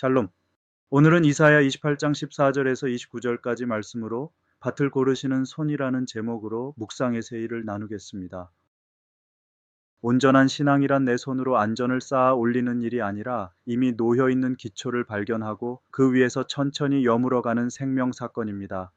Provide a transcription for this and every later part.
샬롬. 오늘은 이사야 28장 14절에서 29절까지 말씀으로 밭을 고르시는 손이라는 제목으로 묵상의 세일을 나누겠습니다. 온전한 신앙이란 내 손으로 안전을 쌓아 올리는 일이 아니라 이미 놓여있는 기초를 발견하고 그 위에서 천천히 여물어가는 생명사건입니다.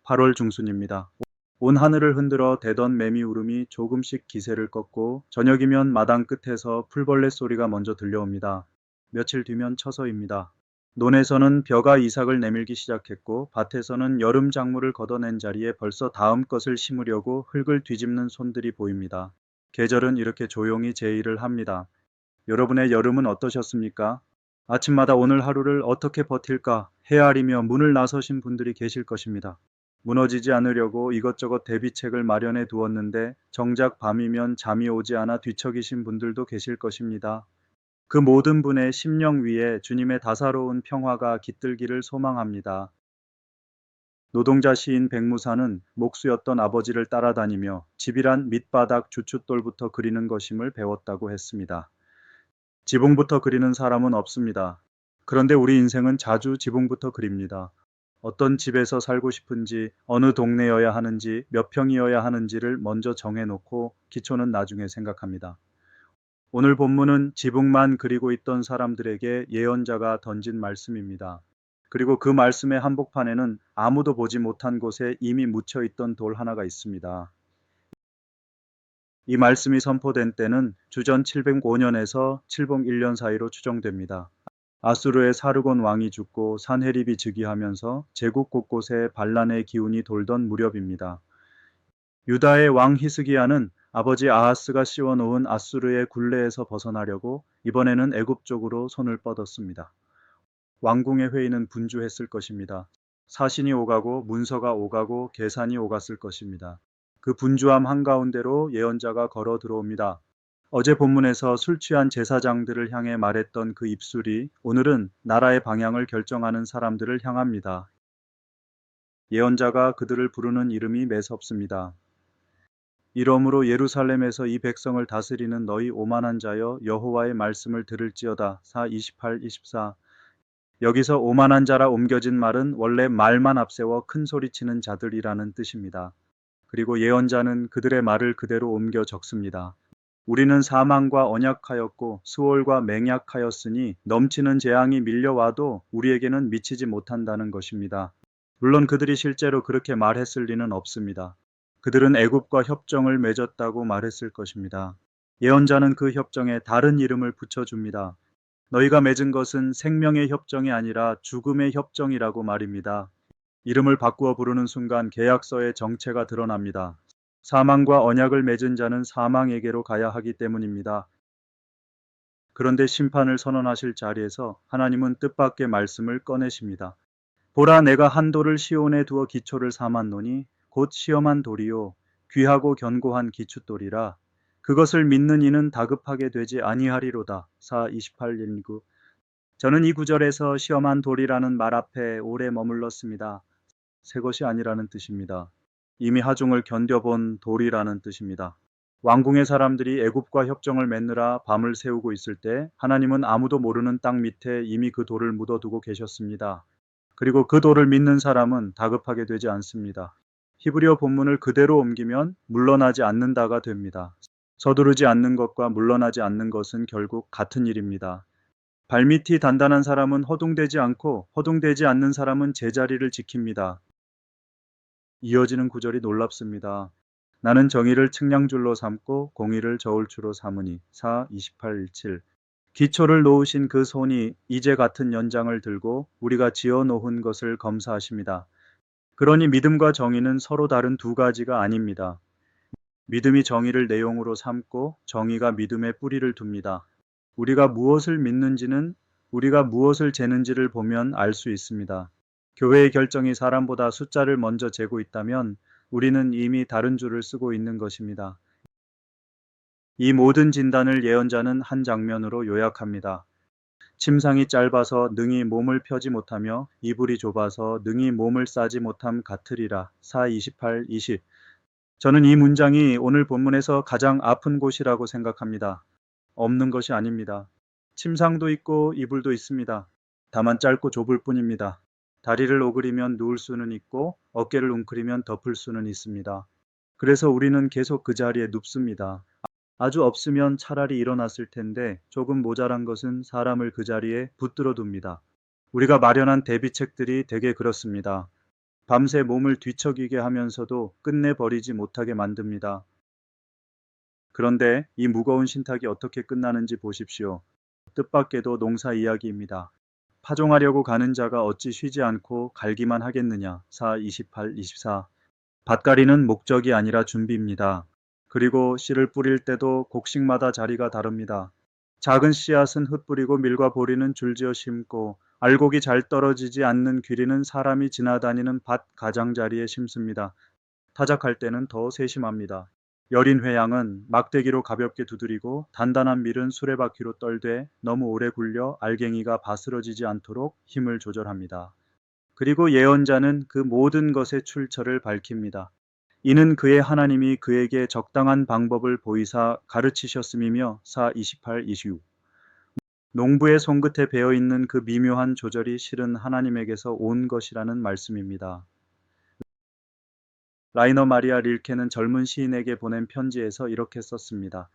8월 중순입니다. 온 하늘을 흔들어 대던 매미울음이 조금씩 기세를 꺾고 저녁이면 마당 끝에서 풀벌레 소리가 먼저 들려옵니다. 며칠 뒤면 처서입니다. 논에서는 벼가 이삭을 내밀기 시작했고 밭에서는 여름 작물을 걷어낸 자리에 벌써 다음 것을 심으려고 흙을 뒤집는 손들이 보입니다. 계절은 이렇게 조용히 제 일을 합니다. 여러분의 여름은 어떠셨습니까? 아침마다 오늘 하루를 어떻게 버틸까 헤아리며 문을 나서신 분들이 계실 것입니다. 무너지지 않으려고 이것저것 대비책을 마련해 두었는데 정작 밤이면 잠이 오지 않아 뒤척이신 분들도 계실 것입니다. 그 모든 분의 심령 위에 주님의 다사로운 평화가 깃들기를 소망합니다. 노동자 시인 백무사는 목수였던 아버지를 따라다니며 집이란 밑바닥 주춧돌부터 그리는 것임을 배웠다고 했습니다. 지붕부터 그리는 사람은 없습니다. 그런데 우리 인생은 자주 지붕부터 그립니다. 어떤 집에서 살고 싶은지, 어느 동네여야 하는지, 몇 평이어야 하는지를 먼저 정해놓고 기초는 나중에 생각합니다. 오늘 본문은 지붕만 그리고 있던 사람들에게 예언자가 던진 말씀입니다. 그리고 그 말씀의 한복판에는 아무도 보지 못한 곳에 이미 묻혀있던 돌 하나가 있습니다. 이 말씀이 선포된 때는 주전 705년에서 701년 사이로 추정됩니다. 아수르의 사르곤 왕이 죽고 산헤립이 즉위하면서 제국 곳곳에 반란의 기운이 돌던 무렵입니다. 유다의 왕 히스기야는 아버지 아하스가 씌워놓은 아수르의 굴레에서 벗어나려고 이번에는 애굽 쪽으로 손을 뻗었습니다. 왕궁의 회의는 분주했을 것입니다. 사신이 오가고 문서가 오가고 계산이 오갔을 것입니다. 그 분주함 한가운데로 예언자가 걸어 들어옵니다. 어제 본문에서 술 취한 제사장들을 향해 말했던 그 입술이 오늘은 나라의 방향을 결정하는 사람들을 향합니다. 예언자가 그들을 부르는 이름이 매섭습니다. 이러므로 예루살렘에서 이 백성을 다스리는 너희 오만한 자여 여호와의 말씀을 들을지어다. 4:28-24. 여기서 오만한 자라 옮겨진 말은 원래 말만 앞세워 큰 소리치는 자들이라는 뜻입니다. 그리고 예언자는 그들의 말을 그대로 옮겨 적습니다. 우리는 사망과 언약하였고 수월과 맹약하였으니 넘치는 재앙이 밀려와도 우리에게는 미치지 못한다는 것입니다. 물론 그들이 실제로 그렇게 말했을 리는 없습니다. 그들은 애굽과 협정을 맺었다고 말했을 것입니다. 예언자는 그 협정에 다른 이름을 붙여줍니다. 너희가 맺은 것은 생명의 협정이 아니라 죽음의 협정이라고 말입니다. 이름을 바꾸어 부르는 순간 계약서의 정체가 드러납니다. 사망과 언약을 맺은 자는 사망에게로 가야 하기 때문입니다. 그런데 심판을 선언하실 자리에서 하나님은 뜻밖의 말씀을 꺼내십니다. 보라, 내가 한 돌을 시온에 두어 기초를 삼았노니 곧 시험한 돌이요 귀하고 견고한 기춧돌이라. 그것을 믿는 이는 다급하게 되지 아니하리로다. 4:28-29. 저는 이 구절에서 시험한 돌이라는 말 앞에 오래 머물렀습니다. 새 것이 아니라는 뜻입니다. 이미 하중을 견뎌본 돌이라는 뜻입니다. 왕궁의 사람들이 애굽과 협정을 맺느라 밤을 새우고 있을 때 하나님은 아무도 모르는 땅 밑에 이미 그 돌을 묻어두고 계셨습니다. 그리고 그 돌을 믿는 사람은 다급하게 되지 않습니다. 히브리어 본문을 그대로 옮기면 물러나지 않는다가 됩니다. 서두르지 않는 것과 물러나지 않는 것은 결국 같은 일입니다. 발밑이 단단한 사람은 허둥대지 않고 허둥대지 않는 사람은 제자리를 지킵니다. 이어지는 구절이 놀랍습니다. 나는 정의를 측량줄로 삼고 공의를 저울추로 삼으니. 4:28-27. 기초를 놓으신 그 손이 이제 같은 연장을 들고 우리가 지어 놓은 것을 검사하십니다. 그러니 믿음과 정의는 서로 다른 두 가지가 아닙니다. 믿음이 정의를 내용으로 삼고 정의가 믿음에 뿌리를 둡니다. 우리가 무엇을 믿는지는 우리가 무엇을 재는지를 보면 알 수 있습니다. 교회의 결정이 사람보다 숫자를 먼저 재고 있다면 우리는 이미 다른 줄을 쓰고 있는 것입니다. 이 모든 진단을 예언자는 한 장면으로 요약합니다. 침상이 짧아서 능히 몸을 펴지 못하며 이불이 좁아서 능히 몸을 싸지 못함 같으리라. 4:28-20. 저는 이 문장이 오늘 본문에서 가장 아픈 곳이라고 생각합니다. 없는 것이 아닙니다. 침상도 있고 이불도 있습니다. 다만 짧고 좁을 뿐입니다. 다리를 오그리면 누울 수는 있고 어깨를 웅크리면 덮을 수는 있습니다. 그래서 우리는 계속 그 자리에 눕습니다. 아주 없으면 차라리 일어났을 텐데 조금 모자란 것은 사람을 그 자리에 붙들어 둡니다. 우리가 마련한 대비책들이 대개 그렇습니다. 밤새 몸을 뒤척이게 하면서도 끝내 버리지 못하게 만듭니다. 그런데 이 무거운 신탁이 어떻게 끝나는지 보십시오. 뜻밖에도 농사 이야기입니다. 파종하려고 가는 자가 어찌 쉬지 않고 갈기만 하겠느냐. 4, 28, 24. 밭갈이는 목적이 아니라 준비입니다. 그리고 씨를 뿌릴 때도 곡식마다 자리가 다릅니다. 작은 씨앗은 흩뿌리고 밀과 보리는 줄지어 심고 알곡이 잘 떨어지지 않는 귀리는 사람이 지나다니는 밭 가장자리에 심습니다. 타작할 때는 더 세심합니다. 여린 회양은 막대기로 가볍게 두드리고 단단한 밀은 수레바퀴로 떨되 너무 오래 굴려 알갱이가 바스러지지 않도록 힘을 조절합니다. 그리고 예언자는 그 모든 것의 출처를 밝힙니다. 이는 그의 하나님이 그에게 적당한 방법을 보이사 가르치셨음이며 4, 28, 26. 농부의 손끝에 배어있는 그 미묘한 조절이 실은 하나님에게서 온 것이라는 말씀입니다. 라이너 마리아 릴케는 젊은 시인에게 보낸 편지에서 이렇게 썼습니다.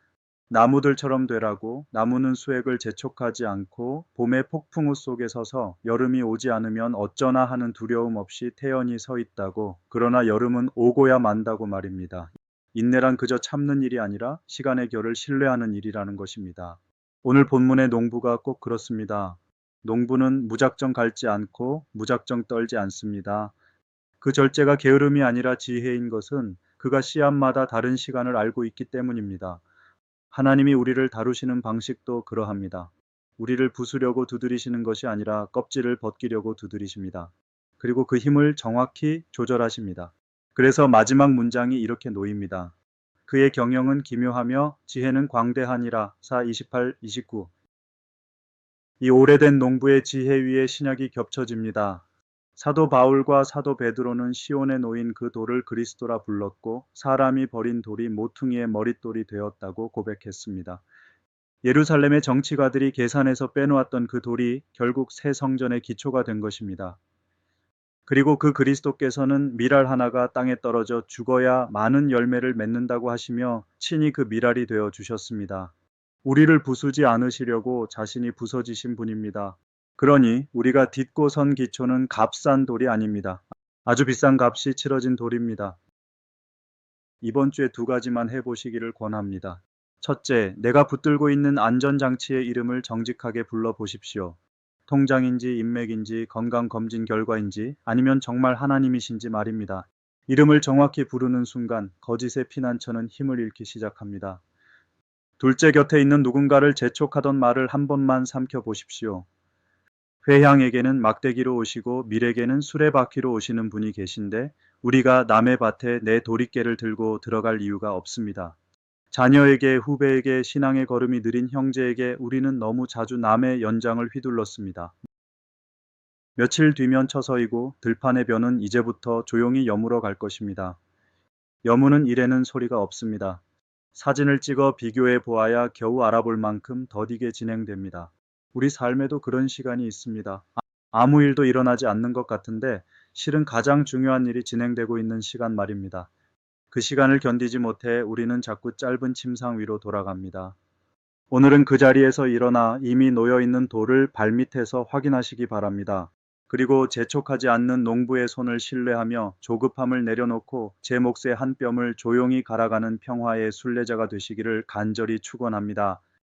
나무들처럼 되라고. 나무는 수액을 재촉하지 않고 봄의 폭풍우 속에 서서 여름이 오지 않으면 어쩌나 하는 두려움 없이 태연히 서 있다고. 그러나 여름은 오고야 만다고 말입니다. 인내란 그저 참는 일이 아니라 시간의 결을 신뢰하는 일이라는 것입니다. 오늘 본문의 농부가 꼭 그렇습니다. 농부는 무작정 갉지 않고 무작정 떨지 않습니다. 그 절제가 게으름이 아니라 지혜인 것은 그가 씨앗마다 다른 시간을 알고 있기 때문입니다. 하나님이 우리를 다루시는 방식도 그러합니다. 우리를 부수려고 두드리시는 것이 아니라 껍질을 벗기려고 두드리십니다. 그리고 그 힘을 정확히 조절하십니다. 그래서 마지막 문장이 이렇게 놓입니다. 그의 경영은 기묘하며 지혜는 광대하니라. 4, 28, 29. 이 오래된 농부의 지혜 위에 신약이 겹쳐집니다. 사도 바울과 사도 베드로는 시온에 놓인 그 돌을 그리스도라 불렀고 사람이 버린 돌이 모퉁이의 머릿돌이 되었다고 고백했습니다. 예루살렘의 정치가들이 계산해서 빼놓았던 그 돌이 결국 새 성전의 기초가 된 것입니다. 그리고 그 그리스도께서는 미랄 하나가 땅에 떨어져 죽어야 많은 열매를 맺는다고 하시며 친히 그 미랄이 되어 주셨습니다. 우리를 부수지 않으시려고 자신이 부서지신 분입니다. 그러니 우리가 딛고 선 기초는 값싼 돌이 아닙니다. 아주 비싼 값이 치러진 돌입니다. 이번 주에 두 가지만 해보시기를 권합니다. 첫째, 내가 붙들고 있는 안전장치의 이름을 정직하게 불러보십시오. 통장인지 인맥인지 건강검진 결과인지 아니면 정말 하나님이신지 말입니다. 이름을 정확히 부르는 순간 거짓의 피난처는 힘을 잃기 시작합니다. 둘째, 곁에 있는 누군가를 재촉하던 말을 한 번만 삼켜보십시오. 회향에게는 막대기로 오시고 밀에게는 수레바퀴로 오시는 분이 계신데 우리가 남의 밭에 내 도리깨를 들고 들어갈 이유가 없습니다. 자녀에게, 후배에게, 신앙의 걸음이 느린 형제에게 우리는 너무 자주 남의 연장을 휘둘렀습니다. 며칠 뒤면 처서이고 들판의 벼는 이제부터 조용히 여물어 갈 것입니다. 여무는 일에는 소리가 없습니다. 사진을 찍어 비교해 보아야 겨우 알아볼 만큼 더디게 진행됩니다. 우리 삶에도 그런 시간이 있습니다. 아무 일도 일어나지 않는 것 같은데 실은 가장 중요한 일이 진행되고 있는 시간 말입니다. 그 시간을 견디지 못해 우리는 자꾸 짧은 침상 위로 돌아갑니다. 오늘은 그 자리에서 일어나 이미 놓여있는 돌을 발밑에서 확인하시기 바랍니다. 그리고 재촉하지 않는 농부의 손을 신뢰하며 조급함을 내려놓고 제 몫의 한 뼘을 조용히 갈아가는 평화의 순례자가 되시기를 간절히 축원합니다.